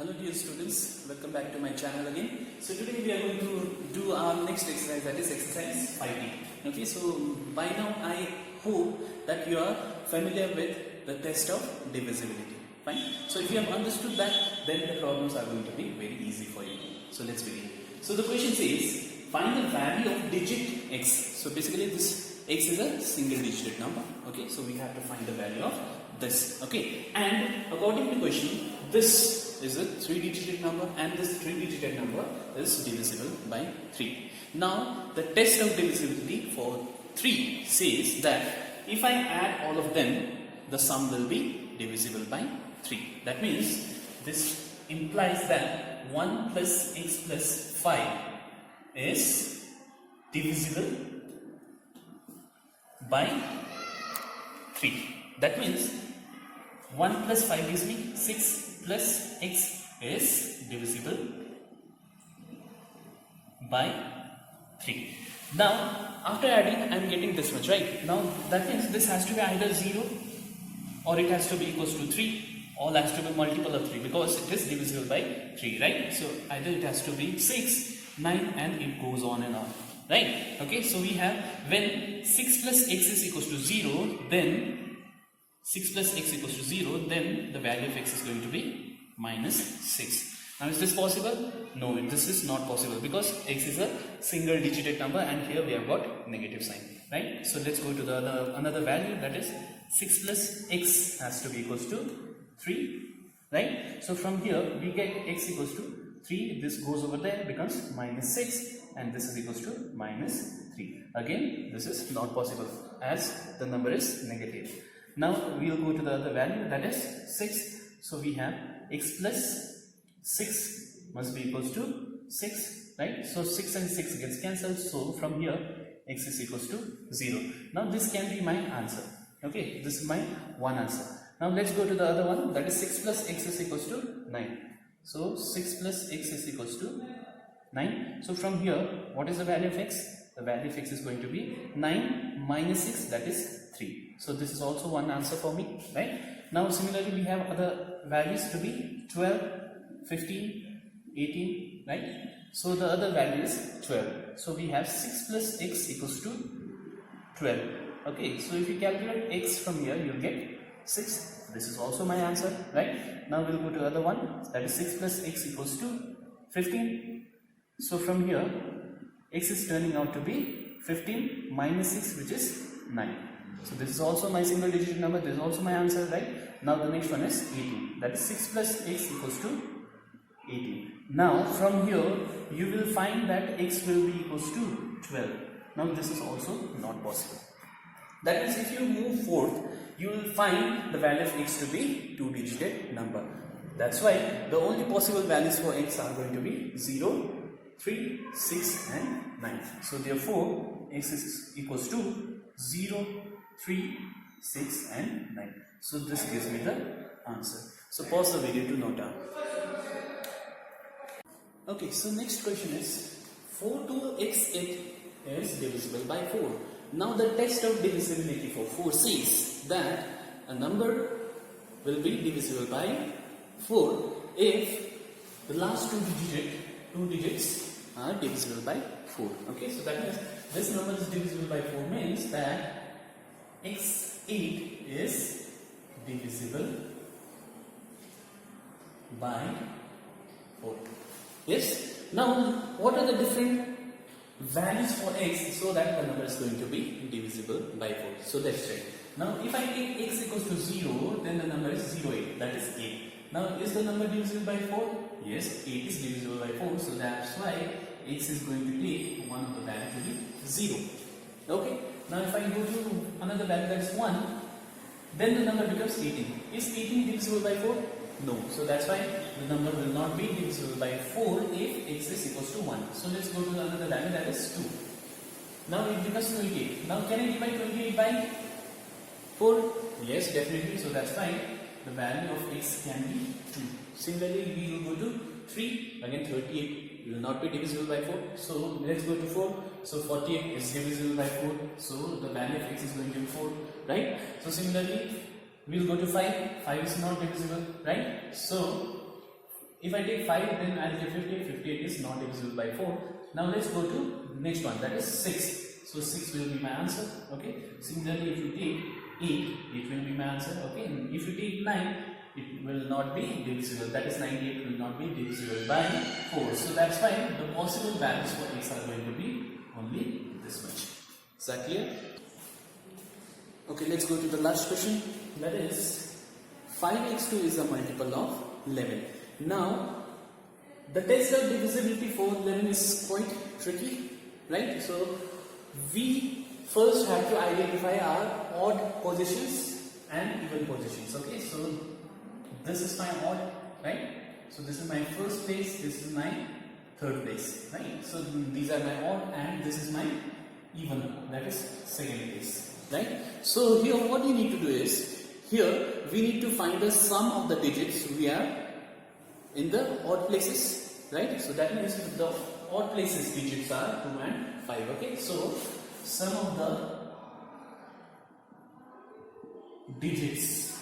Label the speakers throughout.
Speaker 1: Hello dear students, welcome back to my channel again. So today we are going to do our next exercise, that is exercise 5D. Okay, so by now I hope that you are familiar with the test of divisibility. Fine. So if you have understood that, then the problems are going to be very easy for you. So let's begin. So the question says, find the value of digit x. So basically this x is a single digit number. Okay, so we have to find the value of this. Okay, and according to the question, this is a 3-digit number and this 3-digit number is divisible by 3. Now the test of divisibility for 3 says that if I add all of them, the sum will be divisible by 3. That means this implies that 1 plus x plus 5 is divisible by 3. That means 1 plus 5 gives me 6 plus x is divisible by 3. Now after adding I am getting this much, right? Now that means this has to be either 0 or it has to be equals to 3, or has to be multiple of 3 because it is divisible by 3, right? So either it has to be 6, 9 and it goes on and on, right? Okay, so we have when 6 plus x is equals to 0, then 6 plus x equals to 0, then the value of x is going to be minus 6. Now is this possible? No, this is not possible because x is a single digit number and here we have got negative sign, right? So let's go to the another value, that is 6 plus x has to be equals to 3, right? So from here we get x equals to 3, this goes over there, becomes minus 6 and this is equals to minus 3. Again this is not possible as the number is negative. Now we will go to the other value, that is 6. So we have x plus 6 must be equals to 6, right? So 6 and 6 gets cancelled. So from here x is equals to 0. Now this can be my answer. Okay, this is my one answer. Now let's go to the other one, that is 6 plus x is equals to 9. So 6 plus x is equals to 9. So from here what is the value of x? The value of x is going to be 9 minus 6, that is 3. So this is also one answer for me, right? Now similarly we have other values to be 12, 15, 18, right? So the other value is 12. So we have 6 plus x equals to 12. Okay, so if you calculate x from here, you will get 6. This is also my answer, right? Now we'll go to the other one, that is 6 plus x equals to 15. So from here x is turning out to be 15 minus 6, which is 9. So this is also my single digit number, this is also my answer, right? Now the next one is 18, that is 6 plus x equals to 18. Now from here you will find that x will be equals to 12. Now this is also not possible. That means if you move forth, you will find the value of x to be 2-digit number. That's why the only possible values for x are going to be 0, 3, 6 and 9. So therefore x is equals to 0, 3, 6 and 9. So this gives me the answer. So pause the video to note down. Okay, so next question is 4 to x8 is divisible by 4. Now the test of divisibility for 4 says that a number will be divisible by 4 if the last two digits are divisible by 4. Okay, so that means this number is divisible by 4 means that x8 is divisible by 4. Yes. Now what are the different values for x so that the number is going to be divisible by 4? So let's check. Now if I take x equals to 0, then the number is 08, that is 8. Now is the number divisible by 4? Yes, 8 is divisible by 4, so that's why x is going to take one of the value to be 0. Okay, now if I go to another value, that is 1, then the number becomes 18. Is 18 divisible by 4? No, so that's why the number will not be divisible by 4 if x is equals to 1. So let's go to another value, that is 2. Now it becomes 28. Now can I divide 28 by 4? Yes, definitely. So that's why the value of x can be 2. Similarly, we will go to 3, again 38 will not be divisible by 4. So let's go to 4. So 48 is divisible by 4. So the value of x is going to be 4, right? So similarly, we will go to 5. 5 is not divisible, right? So If I take 5, then I'll get 58. 58 is not divisible by 4. Now let's go to next one, that is 6. So 6 will be my answer. Okay. Similarly, if you take 8, it will be my answer. Okay. And if you take 9, it will not be divisible. That is 98 will not be divisible by 4. So that's why the possible values for x are going to be only this much. Is that clear? Okay, let's go to the last question. That is 5x2 is a multiple of 11. Now, the test of divisibility for 11 is quite tricky, right? So, we first have to identify our odd positions and even positions. Okay, so this is my odd, right? So, this is my first place, this is my third place, right? So, these are my odd and this is my even, that is second place, right? So, here what you need to do is, here we need to find the sum of the digits we are in the odd places, right? So that means the odd places digits are 2 and 5. Okay, so sum of the digits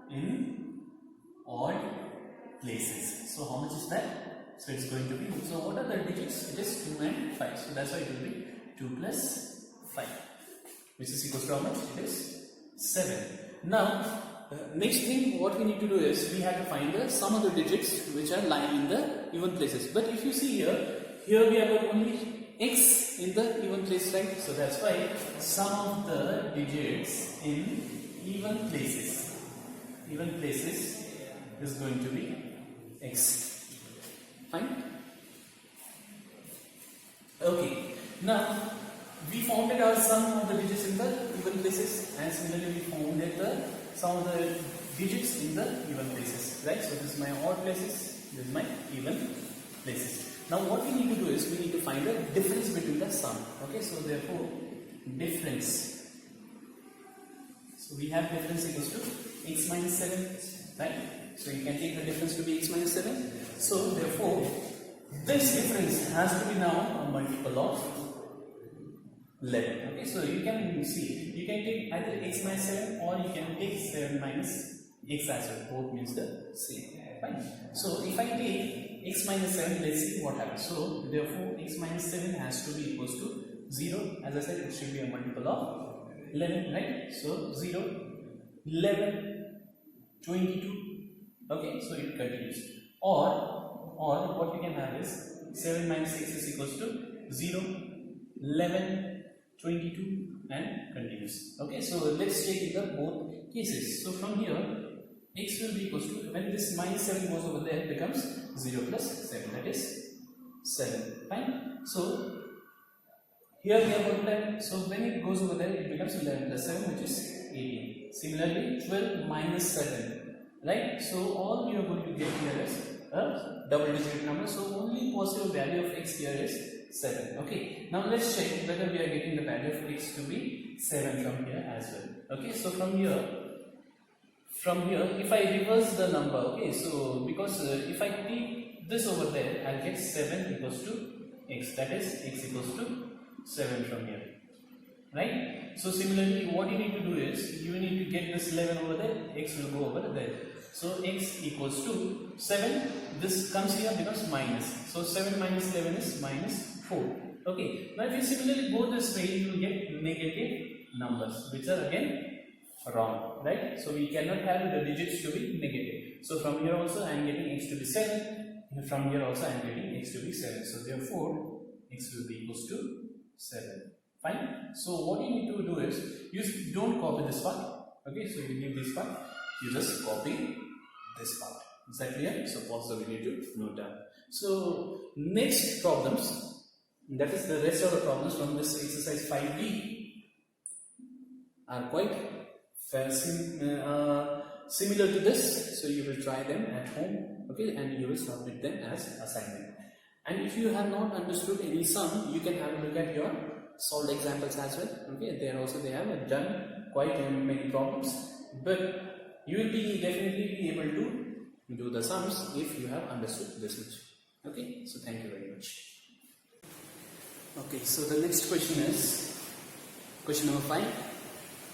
Speaker 1: in odd places. So how much is that? So it's going to be, so what are the digits? It is 2 and 5. So that's why it will be 2 plus 5, which is equal to how much? It is 7. Now, next thing what we need to do is we have to find the sum of the digits which are lying in the even places. But if you see here we have got only x in the even place, right? So that's why sum of the digits in even places is going to be x. Fine? Okay. Now we founded our sum of the digits in the even places, and similarly we founded the sum of the digits in the even places, right? So this is my odd places, this is my even places. Now what we need to do is we need to find the difference between the sum. Okay, so therefore difference. So we have difference equals to x minus 7, right? So you can take the difference to be x minus 7. So therefore this difference has to be now a multiple of 11. Okay, so you can see, you can take either x minus 7 or you can take 7 minus x as well. Both means the same. Fine. So if I take x minus 7, let's see what happens. So therefore x minus 7 has to be equals to 0. As I said, it should be a multiple of 11, right? So 0, 11, 22. Okay, so it continues. Or what we can have is 7 minus x is equals to 0, 11, 22 and continues. Okay, so let's check in the both cases. So from here x will be equals to, when this minus 7 goes over there, it becomes 0 plus 7, that is 7. Fine. So here we have got 11, so when it goes over there it becomes 11 plus 7, which is 18. Similarly 12 minus 7, right? So all you are going to get here is a double digit number, so only possible value of x here is 7. Okay, now let's check whether we are getting the value of x to be 7 from here as well. Okay, so from here if I reverse the number, okay, so because if I take this over there, I'll get 7 equals to x, that is x equals to 7 from here, right? So similarly what you need to do is you need to get this 11 over there, x will go over there. So x equals to 7, this comes here becomes minus, so 7 minus 11 is minus 4. Okay, now if you similarly go this way, you will get negative numbers which are again wrong, right? So we cannot have the digits to be negative. So from here also I am getting x to be 7, and from here also I am getting x to be 7. So therefore x will be equals to 7. Fine. So what you need to do is you don't copy this part. Okay, so you leave this part, you just copy this part. Is that clear? So pause the video to note down. So next problems, that is the rest of the problems from this exercise 5B, are quite similar to this. So you will try them at home, okay, and you will submit them as assignment. And if you have not understood any sum, you can have a look at your solved examples as well. Okay, there also they have done quite many problems, but you will be definitely be able to do the sums if you have understood this much. Okay, so thank you very much. Okay, so the next question is question number 5.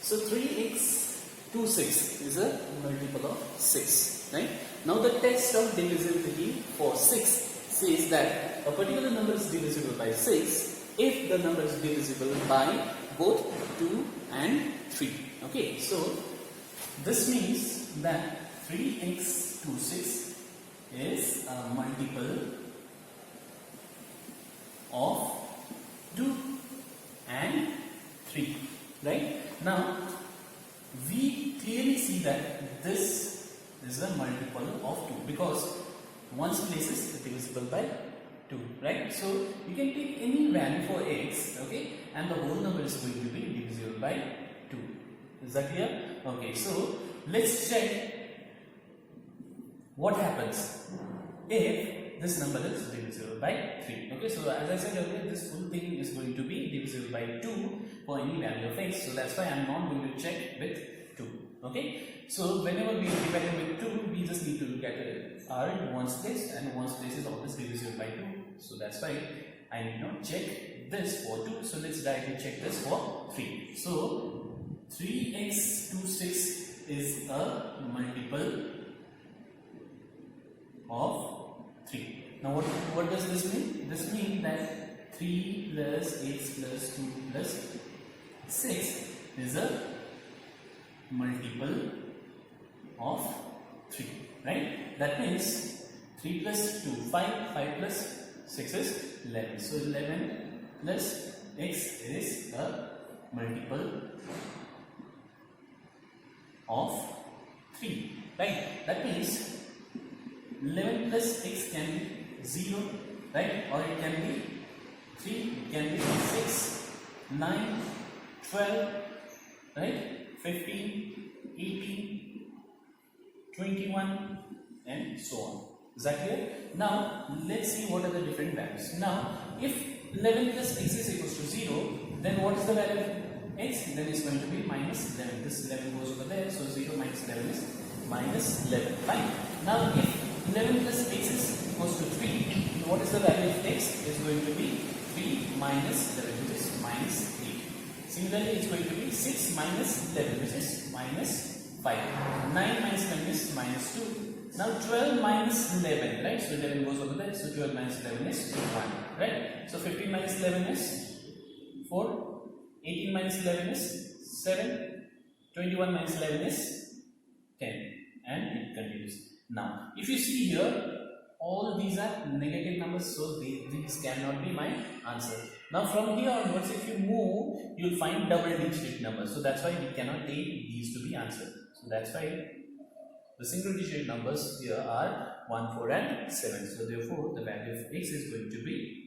Speaker 1: So 3x 26 is a multiple of 6, right? Now the test of divisibility for 6 says that a particular number is divisible by 6 if the number is divisible by both 2 and 3. Okay, so this means that 3x to 6 is a multiple of 2 and 3, right? Now we clearly see that this is a multiple of 2 because one's place is divisible by 2, right? So you can take any value for x, okay, and the whole number is going to be divisible by 2. Is that clear? Okay, so let's check what happens if this number is divisible by 3. Okay, so as I said earlier, this full thing is going to be divisible by 2 for any value of x. So that's why I'm not going to check with 2. Okay, so whenever we divide it with 2, we just need to look at r in one's place, and one's place is always divisible by 2. So that's why I need not check this for 2. So let's directly check this for 3. So 3x to 6 is a multiple of 3. Now what does this mean? This means that 3 plus x plus 2 plus 6 is a multiple of 3, right? That means 3 plus 2, 5, 5 plus 6 is 11. So 11 plus x is a multiple of 3, right? That means 11 plus x can be 0, right? Or it can be 3, it can be 6, 9, 12, right? 15, 18, 21 and so on. Is that clear? Now let's see what are the different values. Now if 11 plus x is equals to 0, then what is the value of x? Then it's going to be minus 11. This 11 goes over there, so 0 minus 11 is minus 11. Fine. Now if 11 plus x is equals to 3, what is the value of x? It's going to be 3 minus 11, which is minus 8. Similarly, it's going to be 6 minus 11, which is minus 5. 9 minus 11 is minus 2. Now 12 minus 11, right? So 11 goes over there, so 12 minus 11 is 1, right? So 15 minus 11 is 4, 18 minus 11 is 7, 21 minus 11 is 10, and it continues. Now, if you see here, all these are negative numbers, so these cannot be my answer. Now from here onwards, if you move, you will find double digit numbers. So that's why we cannot take these to be answered. So that's why the single digit numbers here are 1, 4 and 7. So therefore the value of x is going to be